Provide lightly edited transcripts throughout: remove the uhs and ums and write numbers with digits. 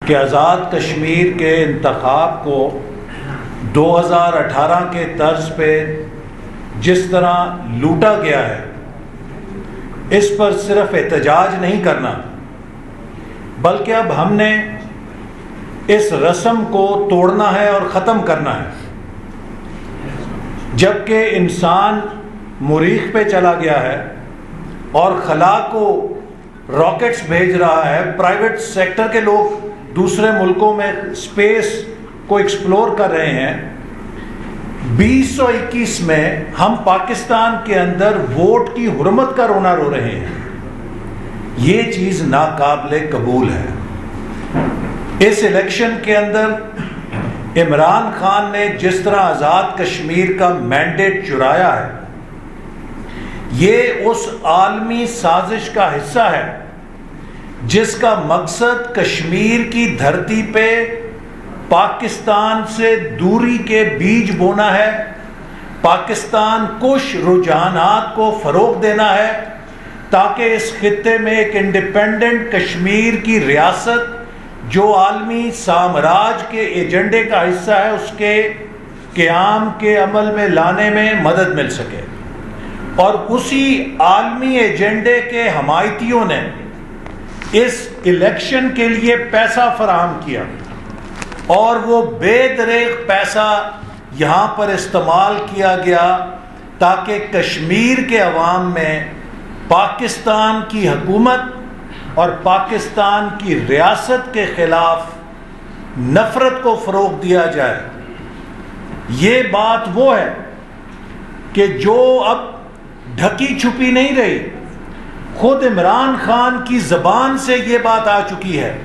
کہ آزاد کشمیر کے انتخاب کو 2018 کے طرز پہ جس طرح لوٹا گیا ہے، اس پر صرف احتجاج نہیں کرنا بلکہ اب ہم نے اس رسم کو توڑنا ہے اور ختم کرنا ہے۔ جبکہ انسان مریخ پہ چلا گیا ہے اور خلا کو راکٹس بھیج رہا ہے، پرائیویٹ سیکٹر کے لوگ دوسرے ملکوں میں اسپیس کو ایکسپلور کر رہے ہیں، 2021 میں ہم پاکستان کے اندر ووٹ کی حرمت کا رونا رو رہے ہیں۔ یہ چیز ناقابل قبول ہے۔ اس الیکشن کے اندر عمران خان نے جس طرح آزاد کشمیر کا مینڈیٹ چرایا ہے، یہ اس عالمی سازش کا حصہ ہے جس کا مقصد کشمیر کی دھرتی پہ پاکستان سے دوری کے بیج بونا ہے، پاکستان کش رجحانات کو فروغ دینا ہے تاکہ اس خطے میں ایک انڈیپینڈنٹ کشمیر کی ریاست جو عالمی سامراج کے ایجنڈے کا حصہ ہے، اس کے قیام کے عمل میں لانے میں مدد مل سکے۔ اور اسی عالمی ایجنڈے کے حمایتیوں نے اس الیکشن کے لیے پیسہ فراہم کیا اور وہ بے دریغ پیسہ یہاں پر استعمال کیا گیا تاکہ کشمیر کے عوام میں پاکستان کی حکومت اور پاکستان کی ریاست کے خلاف نفرت کو فروغ دیا جائے۔ یہ بات وہ ہے کہ جو اب ڈھکی چھپی نہیں رہی، خود عمران خان کی زبان سے یہ بات آ چکی ہے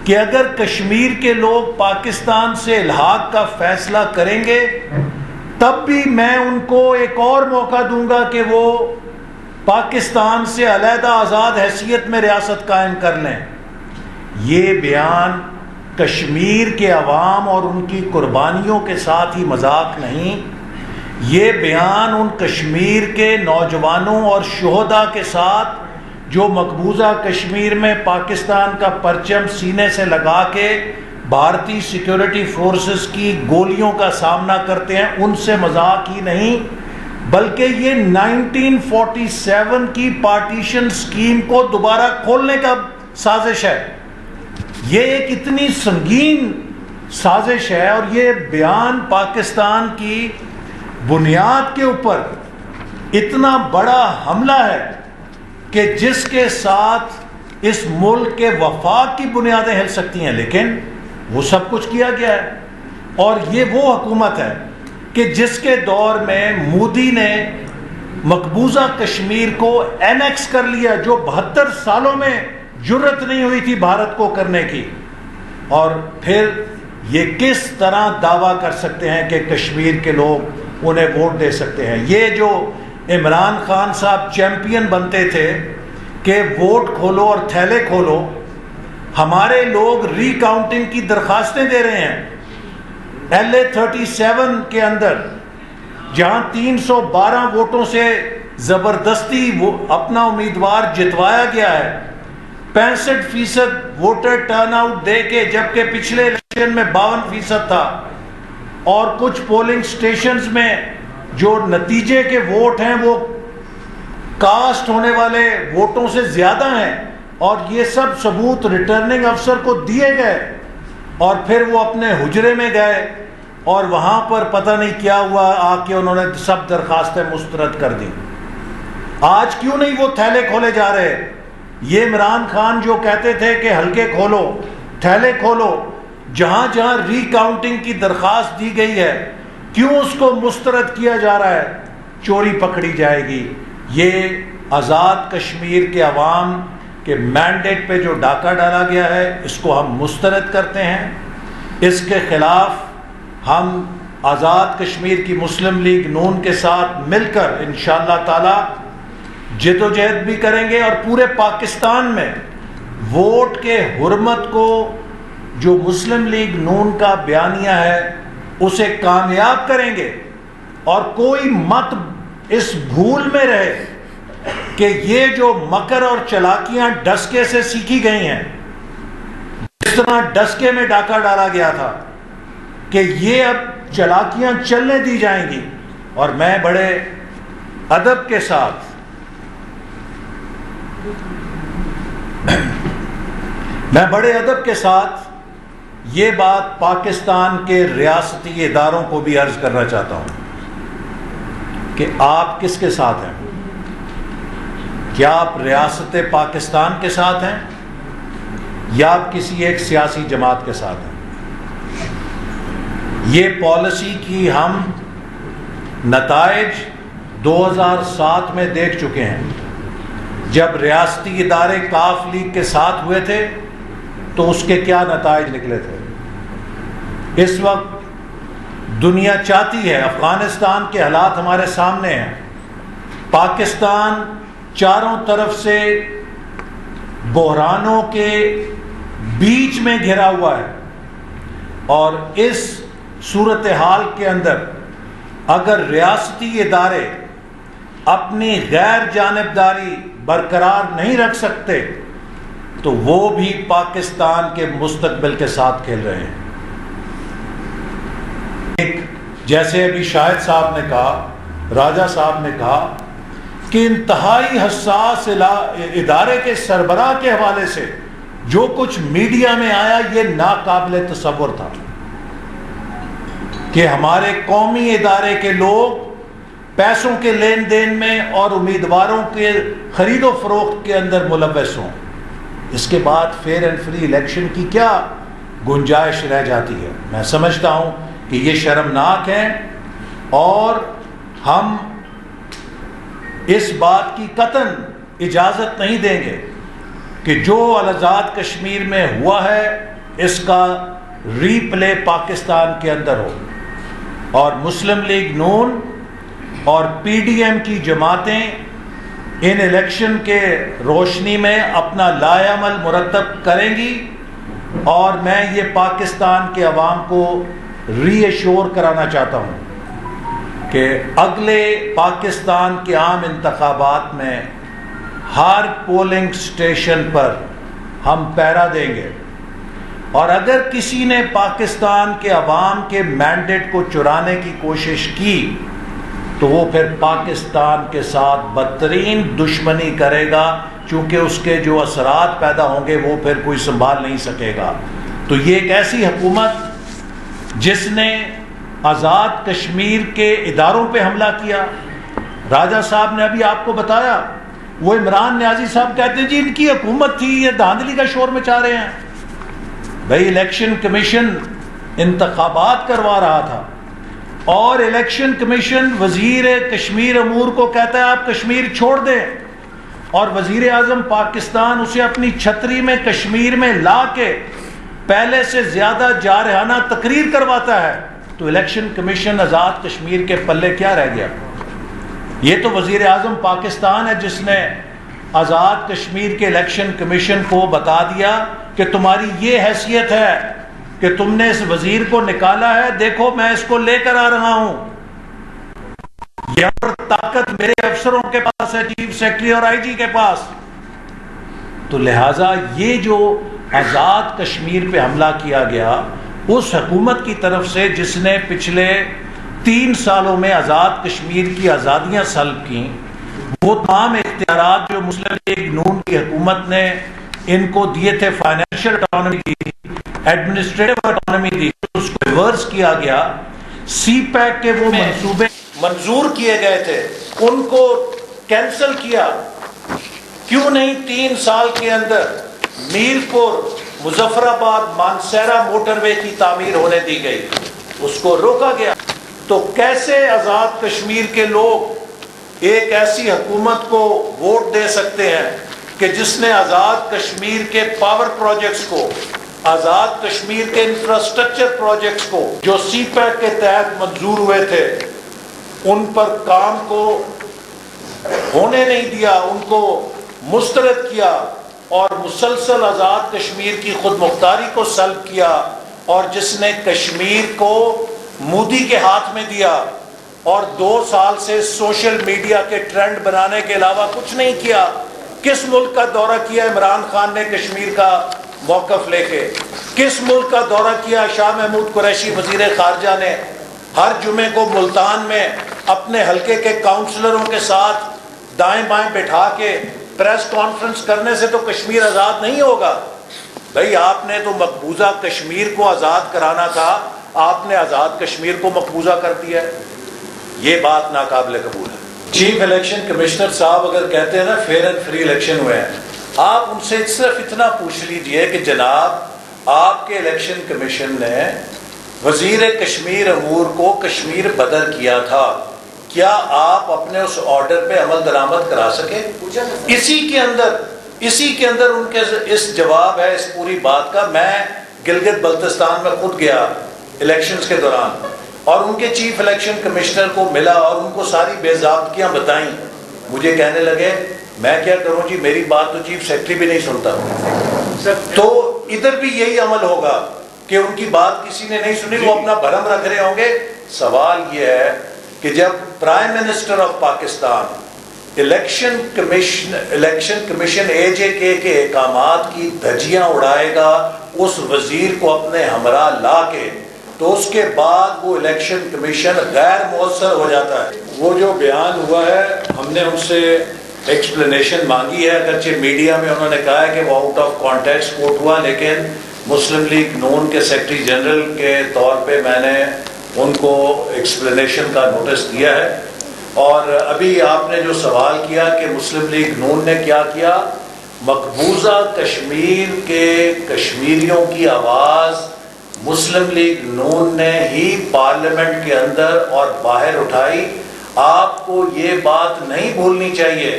کہ اگر کشمیر کے لوگ پاکستان سے الحاق کا فیصلہ کریں گے تب بھی میں ان کو ایک اور موقع دوں گا کہ وہ پاکستان سے علیحدہ آزاد حیثیت میں ریاست قائم کر لیں۔ یہ بیان کشمیر کے عوام اور ان کی قربانیوں کے ساتھ ہی مذاق نہیں، یہ بیان ان کشمیر کے نوجوانوں اور شہداء کے ساتھ جو مقبوضہ کشمیر میں پاکستان کا پرچم سینے سے لگا کے بھارتی سیکیورٹی فورسز کی گولیوں کا سامنا کرتے ہیں، ان سے مذاق ہی نہیں بلکہ یہ 1947 کی پارٹیشن سکیم کو دوبارہ کھولنے کا سازش ہے۔ یہ ایک اتنی سنگین سازش ہے اور یہ بیان پاکستان کی بنیاد کے اوپر اتنا بڑا حملہ ہے کہ جس کے ساتھ اس ملک کے وفاق کی بنیادیں ہل سکتی ہیں، لیکن وہ سب کچھ کیا گیا ہے۔ اور یہ وہ حکومت ہے کہ جس کے دور میں مودی نے مقبوضہ کشمیر کو اینیکس کر لیا، جو 72 سالوں میں جرت نہیں ہوئی تھی بھارت کو کرنے کی، اور پھر یہ کس طرح دعویٰ کر سکتے ہیں کہ کشمیر کے لوگ انہیں ووٹ دے سکتے ہیں؟ یہ جو عمران خان صاحب چیمپئن بنتے تھے کہ ووٹ کھولو اور تھیلے کھولو، ہمارے لوگ ری کاؤنٹنگ کی درخواستیں دے رہے ہیں۔ LA-37 کے اندر جہاں 312 ووٹوں سے زبردستی اپنا امیدوار جتوایا گیا ہے، 65% ووٹر ٹرن آؤٹ دے کے، جبکہ پچھلے الیکشن میں 52% تھا، اور کچھ پولنگ سٹیشنز میں جو نتیجے کے ووٹ ہیں وہ کاسٹ ہونے والے ووٹوں سے زیادہ ہیں، اور یہ سب ثبوت ریٹرننگ افسر کو دیے گئے، اور پھر وہ اپنے حجرے میں گئے اور وہاں پر پتہ نہیں کیا ہوا، آ کے انہوں نے سب درخواستیں مسترد کر دی۔ آج کیوں نہیں وہ تھیلے کھولے جا رہے؟ یہ عمران خان جو کہتے تھے کہ حلقے کھولو، تھیلے کھولو، جہاں جہاں ری کاؤنٹنگ کی درخواست دی گئی ہے کیوں اس کو مسترد کیا جا رہا ہے؟ چوری پکڑی جائے گی۔ یہ آزاد کشمیر کے عوام کے مینڈیٹ پہ جو ڈاکہ ڈالا گیا ہے، اس کو ہم مسترد کرتے ہیں۔ اس کے خلاف ہم آزاد کشمیر کی مسلم لیگ نون کے ساتھ مل کر انشاءاللہ تعالی جد و جہد بھی کریں گے، اور پورے پاکستان میں ووٹ کے حرمت کو جو مسلم لیگ نون کا بیانیہ ہے اسے کامیاب کریں گے۔ اور کوئی مت اس بھول میں رہے کہ یہ جو مکر اور چالاکیاں ڈسکے سے سیکھی گئی ہیں، طرح ڈسکے میں ڈاکہ ڈالا گیا تھا کہ یہ اب چلاکیاں چلنے دی جائیں گی، اور میں بڑے ادب کے ساتھ یہ بات پاکستان کے ریاستی اداروں کو بھی عرض کرنا چاہتا ہوں کہ آپ کس کے ساتھ ہیں؟ کیا آپ ریاست پاکستان کے ساتھ ہیں یا آپ کسی ایک سیاسی جماعت کے ساتھ ہیں؟ یہ پالیسی کی ہم نتائج 2007 میں دیکھ چکے ہیں۔ جب ریاستی ادارے کاف لیگ کے ساتھ ہوئے تھے تو اس کے کیا نتائج نکلے تھے۔ اس وقت دنیا چاہتی ہے، افغانستان کے حالات ہمارے سامنے ہیں، پاکستان چاروں طرف سے بحرانوں کے بیچ میں گھرا ہوا ہے، اور اس صورتحال کے اندر اگر ریاستی ادارے اپنی غیر جانبداری برقرار نہیں رکھ سکتے تو وہ بھی پاکستان کے مستقبل کے ساتھ کھیل رہے ہیں۔ جیسے ابھی شاہد صاحب نے کہا، راجہ صاحب نے کہا کہ انتہائی حساس ادارے کے سربراہ کے حوالے سے جو کچھ میڈیا میں آیا یہ ناقابل تصور تھا کہ ہمارے قومی ادارے کے لوگ پیسوں کے لین دین میں اور امیدواروں کے خرید و فروخت کے اندر ملوث ہوں۔ اس کے بعد فیئر اینڈ فری الیکشن کی کیا گنجائش رہ جاتی ہے؟ میں سمجھتا ہوں کہ یہ شرمناک ہے، اور ہم اس بات کی قطعاً اجازت نہیں دیں گے کہ جو آزاد کشمیر میں ہوا ہے اس کا ری پلے پاکستان کے اندر ہو، اور مسلم لیگ نون اور پی ڈی ایم کی جماعتیں ان الیکشن کے روشنی میں اپنا لائے عمل مرتب کریں گی، اور میں یہ پاکستان کے عوام کو ری ایشور کرانا چاہتا ہوں کہ اگلے پاکستان کے عام انتخابات میں ہر پولنگ سٹیشن پر ہم پہرا دیں گے، اور اگر کسی نے پاکستان کے عوام کے مینڈیٹ کو چرانے کی کوشش کی تو وہ پھر پاکستان کے ساتھ بدترین دشمنی کرے گا، چونکہ اس کے جو اثرات پیدا ہوں گے وہ پھر کوئی سنبھال نہیں سکے گا۔ تو یہ ایک ایسی حکومت جس نے آزاد کشمیر کے اداروں پہ حملہ کیا، راجہ صاحب نے ابھی آپ کو بتایا، وہ عمران نیازی صاحب کہتے ہیں جی ان کی حکومت تھی، یہ دھاندلی کا شور مچا رہے ہیں۔ بھائی الیکشن کمیشن انتخابات کروا رہا تھا، اور الیکشن کمیشن وزیر کشمیر امور کو کہتا ہے آپ کشمیر چھوڑ دیں، اور وزیر اعظم پاکستان اسے اپنی چھتری میں کشمیر میں لا کے پہلے سے زیادہ جارحانہ تقریر کرواتا ہے، تو الیکشن کمیشن آزاد کشمیر کے پلے کیا رہ گیا؟ یہ تو وزیر اعظم پاکستان ہے جس نے آزاد کشمیر کے الیکشن کمیشن کو بتا دیا کہ تمہاری یہ حیثیت ہے کہ تم نے اس وزیر کو نکالا ہے، دیکھو میں اس کو لے کر آ رہا ہوں۔ یہ طاقت میرے افسروں کے پاس ہے، چیف سیکرٹری اور آئی جی کے پاس۔ تو لہٰذا یہ جو آزاد کشمیر پہ حملہ کیا گیا اس حکومت کی طرف سے جس نے پچھلے 3 سالوں میں آزاد کشمیر کی آزادیاں سلب کی، وہ تمام اختیارات جو مسلم لیگ نون کی حکومت نے ان کو دیے تھے، فائنینشیل اٹانومی دی تھی، ایڈمنسٹریٹو اٹانومی دی، اس کو ریورس کیا گیا۔ سی پیک کے وہ منصوبے منظور کیے گئے تھے ان کو کینسل کیا۔ کیوں نہیں 3 سال کے اندر میر پور مظفر آباد مانسہرہ موٹر وے کی تعمیر ہونے دی گئی، اس کو روکا گیا۔ تو کیسے آزاد کشمیر کے لوگ ایک ایسی حکومت کو ووٹ دے سکتے ہیں کہ جس نے آزاد کشمیر کے پاور پروجیکٹس کو، آزاد کشمیر کے انفراسٹرکچر پروجیکٹس کو جو سی پیک کے تحت منظور ہوئے تھے ان پر کام کو ہونے نہیں دیا، ان کو مسترد کیا، اور مسلسل آزاد کشمیر کی خود مختاری کو سلب کیا، اور جس نے کشمیر کو مودی کے ہاتھ میں دیا، اور 2 سال سے سوشل میڈیا کے ٹرینڈ بنانے کے علاوہ کچھ نہیں کیا۔ کس ملک کا دورہ کیا عمران خان نے کشمیر کا؟ موقف لے کے؟ کس ملک کا دورہ کیا شاہ محمود قریشی وزیر خارجہ نے؟ ہر جمعے کو ملتان میں اپنے حلقے کے کاؤنسلروں کے ساتھ دائیں بائیں بٹھا کے پریس کانفرنس کرنے سے تو کشمیر آزاد نہیں ہوگا۔ بھائی آپ نے تو مقبوضہ کشمیر کو آزاد کرانا تھا، آپ نے آزاد کشمیر کو مقبوضہ کر دیا ہے۔ یہ بات ناقابل قبول ہے۔ چیف الیکشن کمشنر صاحب اگر کہتے ہیں نا فیئر اینڈ فری الیکشن ہوئے ہیں، آپ ان سے صرف اتنا پوچھ لیجئے کہ جناب آپ کے الیکشن کمیشن نے وزیر کشمیر امور کو کشمیر بدر کیا تھا، کیا آپ اپنے اس آرڈر پہ عمل درآمد کرا سکے؟ اسی کے اندر ان کے اس جواب ہے اس پوری بات کا۔ میں گلگت بلتستان میں خود گیا الیکشنز کے دوران اور ان کے چیف الیکشن کمشنر کو ملا اور ان کو ساری بے ضابطگیاں بتائیں۔ مجھے کہنے لگے میں کیا کروں جی، میری بات تو چیف سیکرٹری بھی نہیں سنتا۔ تو ادھر بھی یہی عمل ہوگا کہ ان کی بات کسی نے نہیں سنی، وہ اپنا بھرم رکھ رہے ہوں گے۔ سوال یہ ہے کہ جب prime minister of Pakistan election commission AJK کے احکامات کی دھجیاں اڑائے گا اس وزیر کو اپنے ہمراہ لا کے، تو اس کے بعد وہ الیکشن کمیشن غیر مؤثر ہو جاتا ہے۔ وہ جو بیان ہوا ہے ہم نے ان سے ایکسپلینیشن مانگی ہے، اگرچہ میڈیا میں انہوں نے کہا ہے کہ وہ آؤٹ آف کانٹیکسٹ کوٹ ہوا، لیکن مسلم لیگ نون کے سیکرٹری جنرل کے طور پہ میں نے ان کو ایکسپلینیشن کا نوٹس دیا ہے۔ اور ابھی آپ نے جو سوال کیا کہ مسلم لیگ نون نے کیا کیا، مقبوضہ کشمیر کے کشمیریوں کی آواز مسلم لیگ نون نے ہی پارلیمنٹ کے اندر اور باہر اٹھائی۔ آپ کو یہ بات نہیں بھولنی چاہیے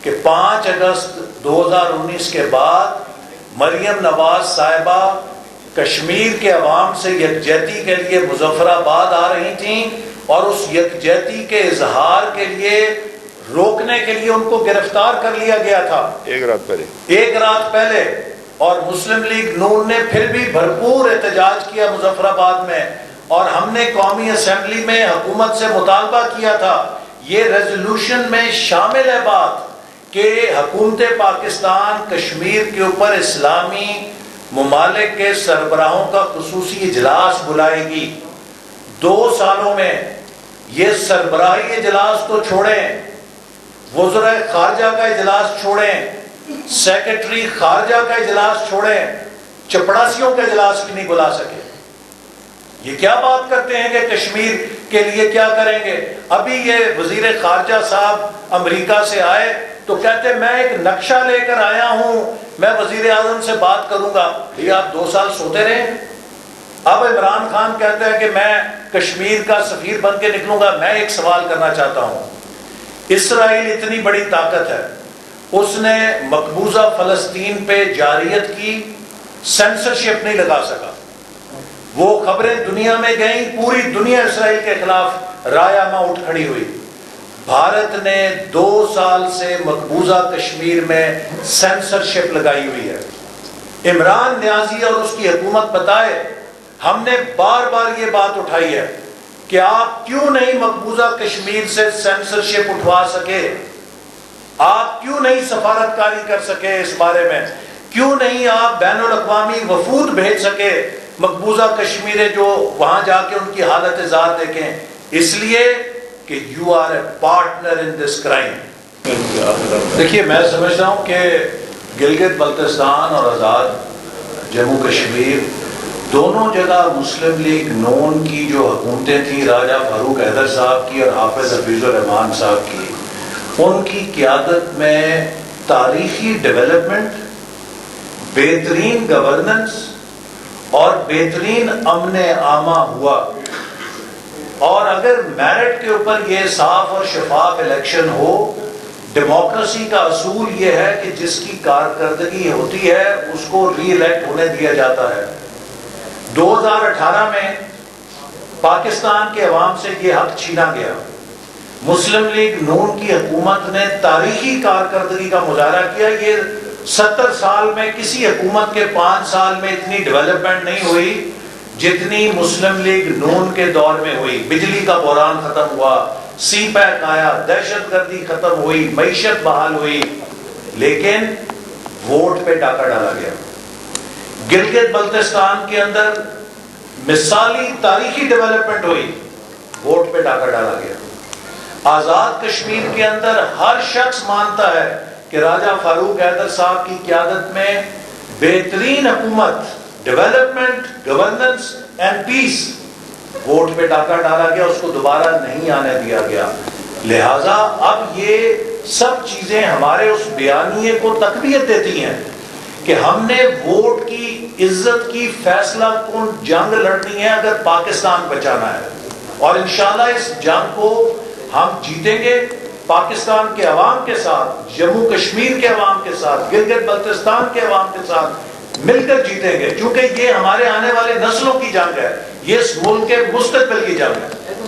کہ 5 اگست 2019 کے بعد مریم نواز صاحبہ کشمیر کے عوام سے یکجہتی کے لیے مظفر آباد آ رہی تھیں اور اس یکجہتی کے اظہار کے لیے روکنے کے لیے ان کو گرفتار کر لیا گیا تھا ایک رات پہلے، اور مسلم لیگ نون نے پھر بھی بھرپور احتجاج کیا مظفر آباد میں، اور ہم نے قومی اسمبلی میں حکومت سے مطالبہ کیا تھا، یہ ریزولوشن میں شامل ہے بات کہ حکومت پاکستان کشمیر کے اوپر اسلامی ممالک کے سربراہوں کا خصوصی اجلاس بلائے گی 2 سالوں میں۔ یہ سربراہی اجلاس تو چھوڑیں، وزراء خارجہ کا اجلاس چھوڑیں، سیکرٹری خارجہ کا اجلاس چھوڑیں، چپڑاسیوں کا اجلاس بھی نہیں بلا سکے۔ یہ کیا بات کرتے ہیں کہ کشمیر کے لیے کیا کریں گے؟ ابھی یہ وزیر خارجہ صاحب امریکہ سے آئے تو کہتے میں ایک نقشہ لے کر آیا ہوں، میں وزیر اعظم سے بات کروں گا۔ یہ آپ 2 سال سوتے رہے۔ اب عمران خان کہتا ہے کہ میں کشمیر کا سفیر بن کے نکلوں گا۔ میں ایک سوال کرنا چاہتا ہوں، اسرائیل اتنی بڑی طاقت ہے، اس نے مقبوضہ فلسطین پہ جارحیت کی، سینسرشپ نہیں لگا سکا۔ وہ خبریں دنیا میں گئیں، پوری دنیا اسرائیل کے خلاف رایامہ اٹھ کھڑی ہوئی۔ بھارت نے 2 سال سے مقبوضہ کشمیر میں سینسرشپ لگائی ہوئی ہے۔ عمران نیازی اور اس کی حکومت بتائے، ہم نے بار بار یہ بات اٹھائی ہے کہ آپ کیوں نہیں مقبوضہ کشمیر سے سینسرشپ اٹھوا سکے؟ آپ کیوں نہیں سفارتکاری کر سکے اس بارے میں؟ کیوں نہیں آپ بین الاقوامی وفود بھیج سکے مقبوضہ کشمیر جو وہاں جا کے ان کی حالت ذات دیکھیں؟ اس لیے کہ you are a partner in this crime. دیکھیے میں سمجھتا ہوں کہ گلگت بلتستان اور آزاد جموں کشمیر دونوں جگہ مسلم لیگ نون کی جو حکومتیں تھیں، راجہ فاروق حیدر صاحب کی اور حافظ حفیظ الرحمان صاحب کی، ان کی قیادت میں تاریخی ڈیولپمنٹ، بہترین گورننس اور بہترین امن عامہ ہوا۔ اور اگر میرٹ کے اوپر یہ صاف اور شفاف الیکشن ہو، ڈیموکریسی کا اصول یہ ہے کہ جس کی کارکردگی ہوتی ہے اس کو ری الیکٹ ہونے دیا جاتا ہے۔ 2018 میں پاکستان کے عوام سے یہ حق چھینا گیا۔ مسلم لیگ نون کی حکومت نے تاریخی کارکردگی کا مظاہرہ کیا۔ یہ 70 سال میں کسی حکومت کے 5 سال میں اتنی ڈیولپمنٹ نہیں ہوئی جتنی مسلم لیگ نون کے دور میں ہوئی۔ بجلی کا بحران ختم ہوا، سی پیک آیا، دہشت گردی ختم ہوئی، معیشت بحال ہوئی، لیکن ووٹ پہ ڈاکہ ڈالا گیا۔ گلگت بلتستان کے اندر مثالی تاریخی ڈیولپمنٹ ہوئی، ووٹ پہ ڈاکہ ڈالا گیا۔ آزاد کشمیر کے اندر ہر شخص مانتا ہے کہ راجہ فاروق حیدر صاحب کی قیادت میں بہترین حکومت، development, governance and peace, vote پہ ڈاکہ ڈالا گیا، اس کو دوبارہ نہیں آنے دیا گیا۔ لہٰذا اب یہ سب چیزیں ہمارے اس بیانیے کو تقویت دیتی ہیں کہ ہم نے ووٹ کی عزت کی فیصلہ کن جنگ لڑنی ہے اگر پاکستان بچانا ہے، اور انشاءاللہ اس جنگ کو ہم جیتیں گے، پاکستان کے عوام کے ساتھ، جموں کشمیر کے عوام کے ساتھ، گلگت بلتستان کے عوام کے ساتھ مل کر جیتیں گے، کیونکہ یہ ہمارے آنے والے نسلوں کی جنگ ہے، یہ اس ملک کے مستقبل کی جنگ ہے۔